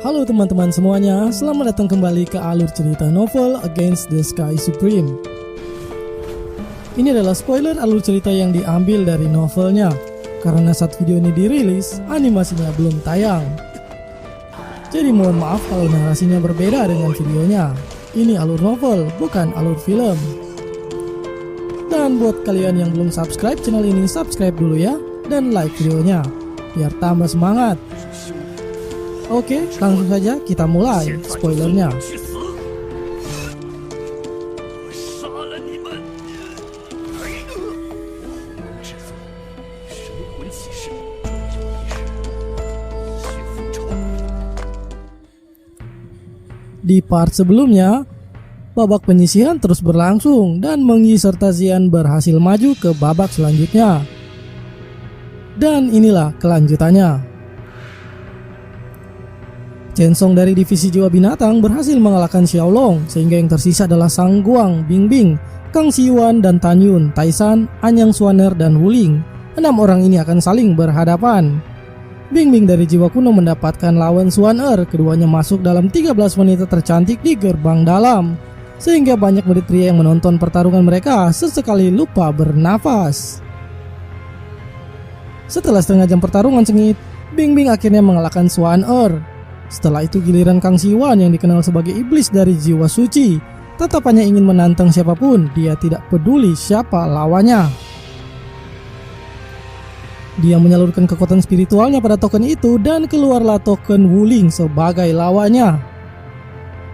Halo teman-teman semuanya, selamat datang kembali ke alur cerita novel Against the Sky Supreme. Ini adalah spoiler alur cerita yang diambil dari novelnya, karena saat video ini dirilis, animasinya belum tayang. Jadi mohon maaf kalau narasinya berbeda dengan videonya. Ini alur novel, bukan alur film. Dan buat kalian yang belum subscribe channel ini, subscribe dulu ya, dan like videonya, biar tambah semangat. Oke, langsung saja kita mulai spoilernya. Di part sebelumnya, babak penyisihan terus berlangsung dan Mengyi serta Xian berhasil maju ke babak selanjutnya. Dan inilah kelanjutannya. Chen Song dari divisi jiwa binatang berhasil mengalahkan Xiaolong, sehingga yang tersisa adalah Sang Guang, Bingbing, Kang Xiyuan dan Tan Yun, Taisan, Anyang Xuaner dan Wuling. 6 orang ini akan saling berhadapan. Bingbing dari jiwa kuno mendapatkan lawan Xuaner, keduanya masuk dalam 13 wanita tercantik di gerbang dalam, sehingga banyak murid pria yang menonton pertarungan mereka sesekali lupa bernafas. Setelah setengah jam pertarungan sengit, Bingbing akhirnya mengalahkan Xuaner. Setelah itu giliran Kang Xiyuan yang dikenal sebagai iblis dari jiwa suci, tetap hanya ingin menantang siapapun, dia tidak peduli siapa lawannya. Dia menyalurkan kekuatan spiritualnya pada token itu dan keluarlah token Wuling sebagai lawannya.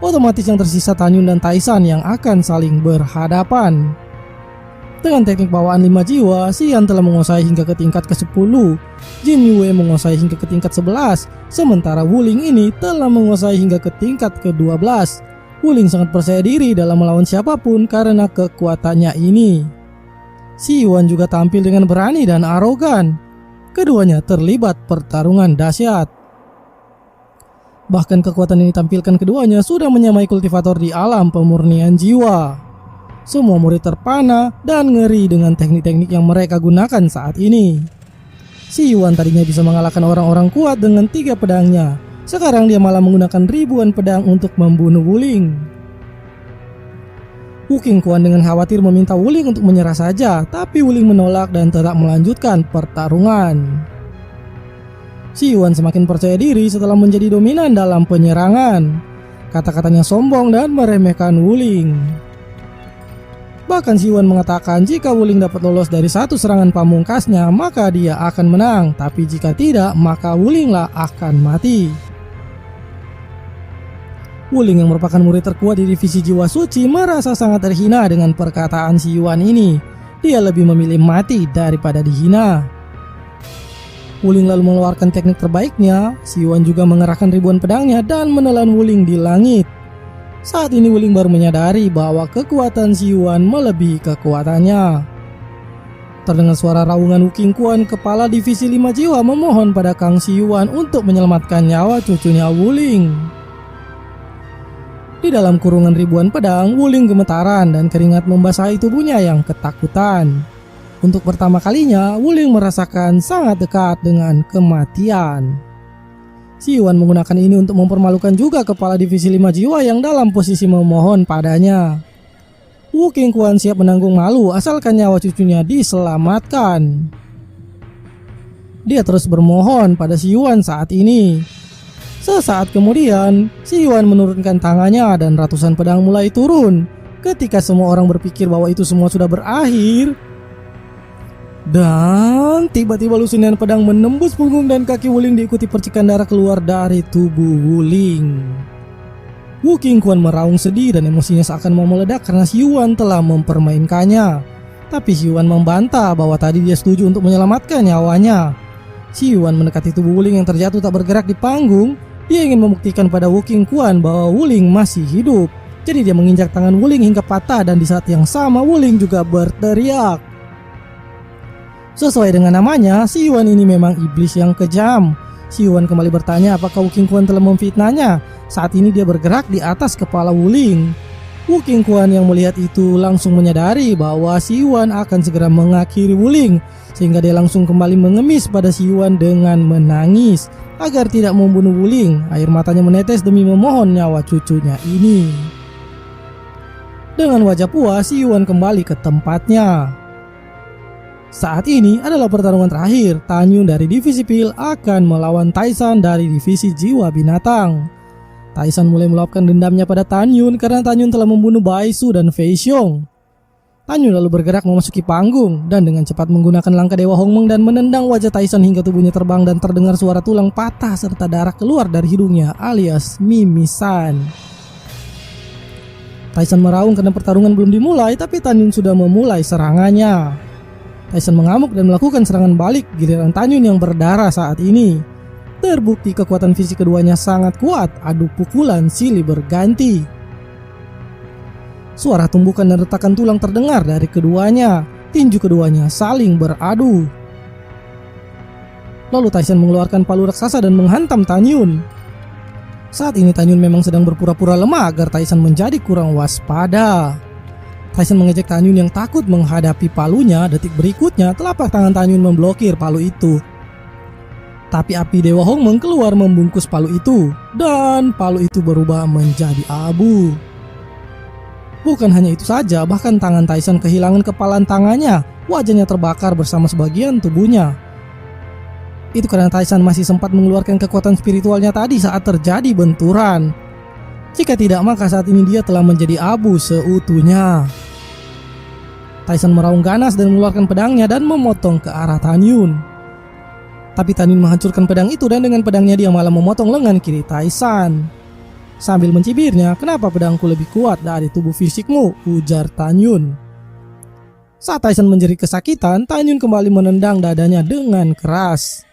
Otomatis yang tersisa Tan Yun dan Taisan yang akan saling berhadapan. Dengan teknik bawaan 5 jiwa, Xian telah menguasai hingga ke tingkat ke-10, Jin Yue menguasai hingga ke tingkat 11, sementara Wuling ini telah menguasai hingga ke tingkat ke-12. Wuling sangat percaya diri dalam melawan siapapun karena kekuatannya ini. Xiyuan juga tampil dengan berani dan arogan. Keduanya terlibat pertarungan dahsyat. Bahkan kekuatan yang ditampilkan keduanya sudah menyamai kultivator di alam pemurnian jiwa. Semua murid terpana dan ngeri dengan teknik-teknik yang mereka gunakan saat ini. Xiyuan tadinya bisa mengalahkan orang-orang kuat dengan 3 pedangnya. Sekarang dia malah menggunakan ribuan pedang untuk membunuh Wuling. Wu Qingquan dengan khawatir meminta Wuling untuk menyerah saja, tapi Wuling menolak dan tetap melanjutkan pertarungan. Xiyuan semakin percaya diri setelah menjadi dominan dalam penyerangan. Kata-katanya sombong dan meremehkan Wuling. Bahkan Xiyuan mengatakan jika Wuling dapat lolos dari satu serangan pamungkasnya, maka dia akan menang, tapi jika tidak, maka Wulinglah akan mati. Wuling yang merupakan murid terkuat di divisi jiwa suci merasa sangat terhina dengan perkataan Xiyuan ini. Dia lebih memilih mati daripada dihina. Wuling lalu mengeluarkan teknik terbaiknya. Xiyuan juga mengerahkan ribuan pedangnya dan menelan Wuling di langit. Saat ini Wuling baru menyadari bahwa kekuatan Xiyuan melebihi kekuatannya. Terdengar suara raungan Wu Qingquan, kepala divisi 5 jiwa memohon pada Kang Xiyuan untuk menyelamatkan nyawa cucunya Wuling. Di dalam kurungan ribuan pedang, Wuling gemetaran dan keringat membasahi tubuhnya yang ketakutan. Untuk pertama kalinya, Wuling merasakan sangat dekat dengan kematian. Xiyuan menggunakan ini untuk mempermalukan juga kepala divisi 5 jiwa yang dalam posisi memohon padanya. Wu Qingquan siap menanggung malu asalkan nyawa cucunya diselamatkan. Dia terus bermohon pada Xiyuan saat ini. Sesaat kemudian, Xiyuan menurunkan tangannya dan ratusan pedang mulai turun. Ketika semua orang berpikir bahwa itu semua sudah berakhir, dan tiba-tiba lusinan pedang menembus punggung dan kaki Wuling diikuti percikan darah keluar dari tubuh Wuling. Wu Qingquan meraung sedih dan emosinya seakan mau meledak karena Xiyuan telah mempermainkannya. Tapi Xiyuan membantah bahwa tadi dia setuju untuk menyelamatkan nyawanya. Xiyuan mendekati tubuh Wuling yang terjatuh tak bergerak di panggung. Dia ingin membuktikan pada Wu Qingquan bahwa Wuling masih hidup. Jadi dia menginjak tangan Wuling hingga patah dan di saat yang sama Wuling juga berteriak. Sesuai dengan namanya, Xiyuan ini memang iblis yang kejam. Xiyuan kembali bertanya apakah Wu Qingquan telah memfitnahnya. Saat ini dia bergerak di atas kepala Wuling. Wu Qingquan yang melihat itu langsung menyadari bahwa Xiyuan akan segera mengakhiri Wuling, sehingga dia langsung kembali mengemis pada Xiyuan dengan menangis. agar tidak membunuh Wuling. Air matanya menetes demi memohon nyawa cucunya ini. Dengan wajah puas, Yuan kembali ke tempatnya. Saat ini adalah pertarungan terakhir. Tan Yun dari divisi Pil akan melawan Taisan dari divisi Jiwa Binatang. Taisan mulai meluapkan dendamnya pada Tan Yun karena Tan Yun telah membunuh Bai Su dan Fei Xiong. Tan Yun lalu bergerak memasuki panggung dan dengan cepat menggunakan langkah Dewa Hongmeng dan menendang wajah Taisan hingga tubuhnya terbang dan terdengar suara tulang patah serta darah keluar dari hidungnya alias mimisan. Taisan meraung karena pertarungan belum dimulai, tapi Tan Yun sudah memulai serangannya. Taisan mengamuk dan melakukan serangan balik. Giliran Tan Yun yang berdarah saat ini. Terbukti kekuatan fisik keduanya sangat kuat. Adu pukulan silih berganti. Suara tumbukan dan retakan tulang terdengar dari keduanya. Tinju keduanya saling beradu. Lalu Taisan mengeluarkan palu raksasa dan menghantam Tan Yun. Saat ini Tan Yun memang sedang berpura-pura lemah agar Taisan menjadi kurang waspada. Taisan mengejek Tan Yun yang takut menghadapi palunya. Detik berikutnya telapak tangan Tan Yun memblokir palu itu. Tapi api Dewa Hongmeng keluar membungkus palu itu. Dan palu itu berubah menjadi abu. Bukan hanya itu saja, bahkan tangan Taisan kehilangan kepalan tangannya. Wajahnya terbakar bersama sebagian tubuhnya. Itu karena Taisan masih sempat mengeluarkan kekuatan spiritualnya tadi saat terjadi benturan. Jika tidak, maka saat ini dia telah menjadi abu seutuhnya. Taisan meraung ganas dan mengeluarkan pedangnya dan memotong ke arah Tan Yun. Tapi Tan Yun menghancurkan pedang itu dan dengan pedangnya dia malah memotong lengan kiri Taisan. Sambil mencibirnya, "Kenapa pedangku lebih kuat dari tubuh fisikmu?" ujar Tan Yun. Saat Taisan menjerit kesakitan, Tan Yun kembali menendang dadanya dengan keras.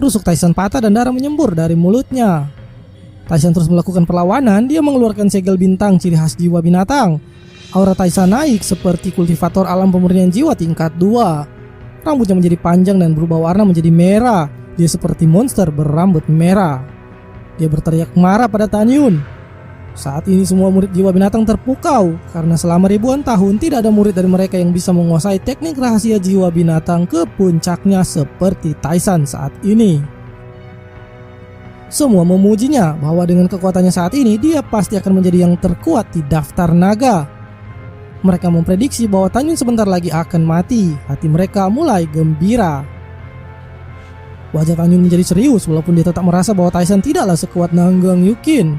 Rusuk Taisan patah dan darah menyembur dari mulutnya. Taisan terus melakukan perlawanan. Dia mengeluarkan segel bintang ciri khas Jiwa Binatang. Aura Taisan naik seperti kultivator alam pemurnian jiwa tingkat 2. Rambutnya menjadi panjang dan berubah warna menjadi merah. Dia seperti monster berambut merah. Dia berteriak marah pada Tan Yun. Saat ini semua murid Jiwa Binatang terpukau karena selama ribuan tahun tidak ada murid dari mereka yang bisa menguasai teknik rahasia Jiwa Binatang ke puncaknya seperti Taisan saat ini. Semua memujinya bahwa dengan kekuatannya saat ini dia pasti akan menjadi yang terkuat di daftar naga. Mereka memprediksi bahwa Tan Yun sebentar lagi akan mati. Hati mereka mulai gembira. Wajah Tan Yun menjadi serius walaupun dia tetap merasa bahwa Taisan tidaklah sekuat Nanggang Yukin.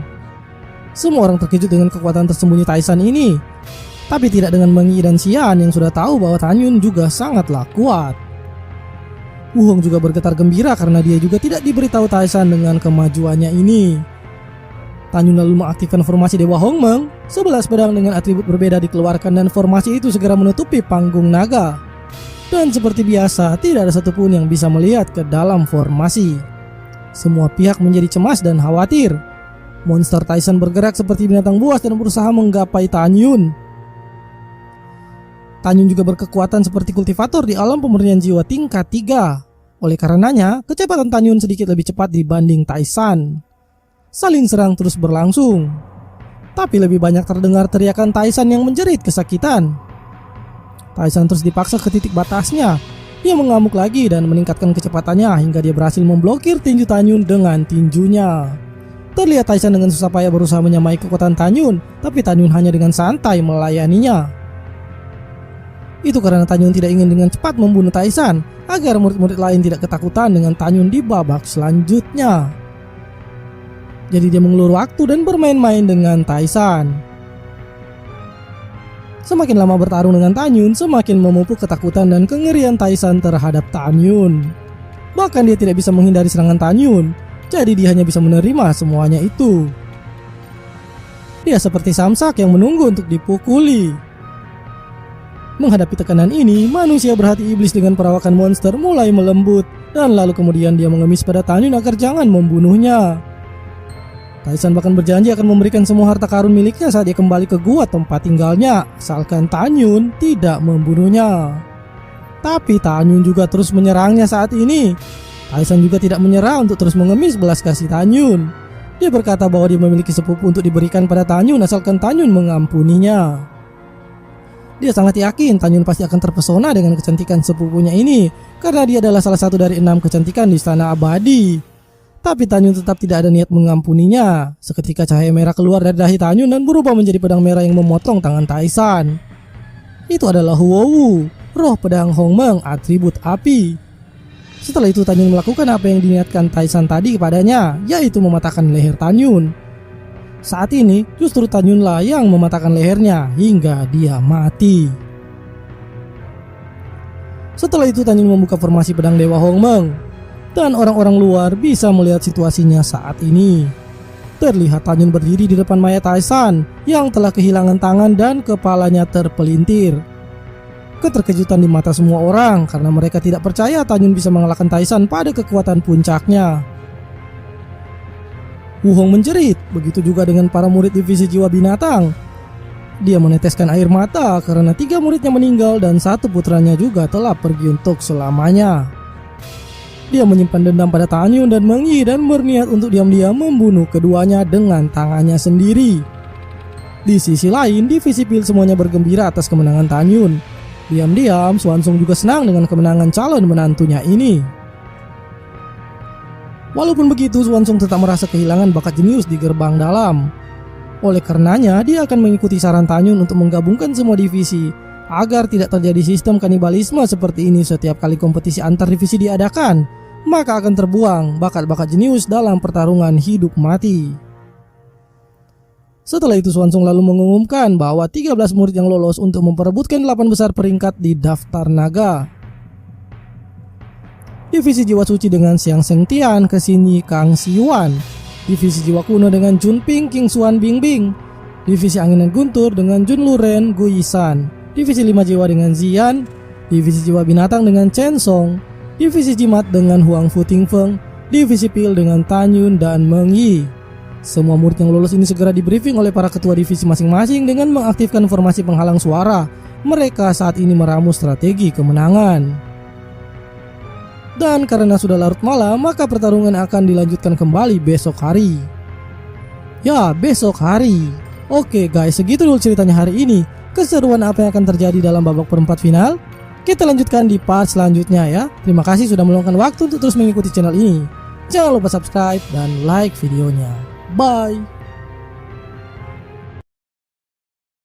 Semua orang terkejut dengan kekuatan tersembunyi Taisan ini. Tapi tidak dengan Meng Yi dan Xian yang sudah tahu bahwa Tan Yun juga sangatlah kuat. Wu Hong juga bergetar gembira karena dia juga tidak diberitahu Taisan dengan kemajuannya ini. Tan Yun lalu mengaktifkan formasi Dewa Hongmeng. 11 pedang dengan atribut berbeda dikeluarkan dan formasi itu segera menutupi panggung naga. Dan seperti biasa, tidak ada satupun yang bisa melihat ke dalam formasi. Semua pihak menjadi cemas dan khawatir. Monster Taisan bergerak seperti binatang buas dan berusaha menggapai Tan Yun. Tan Yun juga berkekuatan seperti kultivator di alam pemurnian jiwa tingkat 3. Oleh karenanya, kecepatan Tan Yun sedikit lebih cepat dibanding Taisan. Saling serang terus berlangsung. Tapi lebih banyak terdengar teriakan Taisan yang menjerit kesakitan. Taisan terus dipaksa ke titik batasnya. Dia mengamuk lagi dan meningkatkan kecepatannya hingga dia berhasil memblokir tinju Tan Yun dengan tinjunya. Terlihat Taisan dengan susah payah berusaha menyamai kekuatan Tan Yun, tapi Tan Yun hanya dengan santai melayaninya. Itu karena Tan Yun tidak ingin dengan cepat membunuh Taisan, agar murid-murid lain tidak ketakutan dengan Tan Yun di babak selanjutnya. Jadi dia mengulur waktu dan bermain-main dengan Taisan. Semakin lama bertarung dengan Tan Yun, semakin memupuk ketakutan dan kengerian Taisan terhadap Tan Yun. Bahkan dia tidak bisa menghindari serangan Tan Yun, jadi dia hanya bisa menerima semuanya itu. Dia seperti samsak yang menunggu untuk dipukuli. Menghadapi tekanan ini, manusia berhati iblis dengan perawakan monster mulai melembut, dan lalu kemudian dia mengemis pada Tan Yun agar jangan membunuhnya. Taisan bahkan berjanji akan memberikan semua harta karun miliknya saat dia kembali ke gua tempat tinggalnya, asalkan Tan Yun tidak membunuhnya. Tapi Tan Yun juga terus menyerangnya saat ini. Taisan juga tidak menyerah untuk terus mengemis belas kasih Tan Yun. Dia berkata bahwa dia memiliki sepupu untuk diberikan pada Tan Yun asalkan Tan Yun mengampuninya. Dia sangat yakin Tan Yun pasti akan terpesona dengan kecantikan sepupunya ini, karena dia adalah salah satu dari 6 kecantikan di Istana Abadi. Tapi Tanyun tetap tidak ada niat mengampuninya. Seketika cahaya merah keluar dari dahi Tanyun dan berubah menjadi pedang merah yang memotong tangan Taisan. Itu adalah Huowu, roh pedang Hongmeng atribut api. Setelah itu Tanyun melakukan apa yang diniatkan Taisan tadi kepadanya, yaitu mematahkan leher Tanyun. Saat ini justru Tanyunlah yang mematahkan lehernya hingga dia mati. Setelah itu Tanyun membuka formasi pedang Dewa Hongmeng. Dan orang-orang luar bisa melihat situasinya saat ini. Terlihat Tanyun berdiri di depan mayat Taisan yang telah kehilangan tangan dan kepalanya terpelintir. Keterkejutan di mata semua orang karena mereka tidak percaya Tanyun bisa mengalahkan Taisan pada kekuatan puncaknya. Wu Hong menjerit, begitu juga dengan para murid divisi jiwa binatang. Dia meneteskan air mata karena 3 muridnya meninggal dan 1 putranya juga telah pergi untuk selamanya. Dia menyimpan dendam pada Tanyun dan Meng Yi dan berniat untuk diam-diam membunuh keduanya dengan tangannya sendiri. Di sisi lain, divisi Pil semuanya bergembira atas kemenangan Tanyun. Diam-diam, Swansong juga senang dengan kemenangan calon menantunya ini. Walaupun begitu, Swansong tetap merasa kehilangan bakat jenius di gerbang dalam. Oleh karenanya, dia akan mengikuti saran Tanyun untuk menggabungkan semua divisi agar tidak terjadi sistem kanibalisme seperti ini setiap kali kompetisi antar divisi diadakan. Maka akan terbuang bakat-bakat jenius dalam pertarungan hidup mati. Setelah itu Swansong lalu mengumumkan bahwa 13 murid yang lolos untuk memperebutkan 8 besar peringkat di daftar naga. Divisi jiwa suci dengan Xiang Shengtian, Kesini, Kang Siyuan. Divisi jiwa kuno dengan Junping, King Xuan Bingbing. Divisi anginan guntur dengan Jun Luren, Gu Yisan. Divisi 5 jiwa dengan Ziyan. Divisi jiwa binatang dengan Chen Song. Divisi jimat dengan Huang Fu Tingfeng, divisi Pil dengan Tanyun dan Meng Yi. Semua murid yang lolos ini segera dibriefing oleh para ketua divisi masing-masing dengan mengaktifkan formasi penghalang suara. Mereka saat ini meramu strategi kemenangan. Dan karena sudah larut malam, maka pertarungan akan dilanjutkan kembali besok hari. Ya, besok hari. Oke guys, segitu dulu ceritanya hari ini. Keseruan apa yang akan terjadi dalam babak perempat final? Kita lanjutkan di part selanjutnya ya. Terima kasih sudah meluangkan waktu untuk terus mengikuti channel ini. Jangan lupa subscribe dan like videonya. Bye.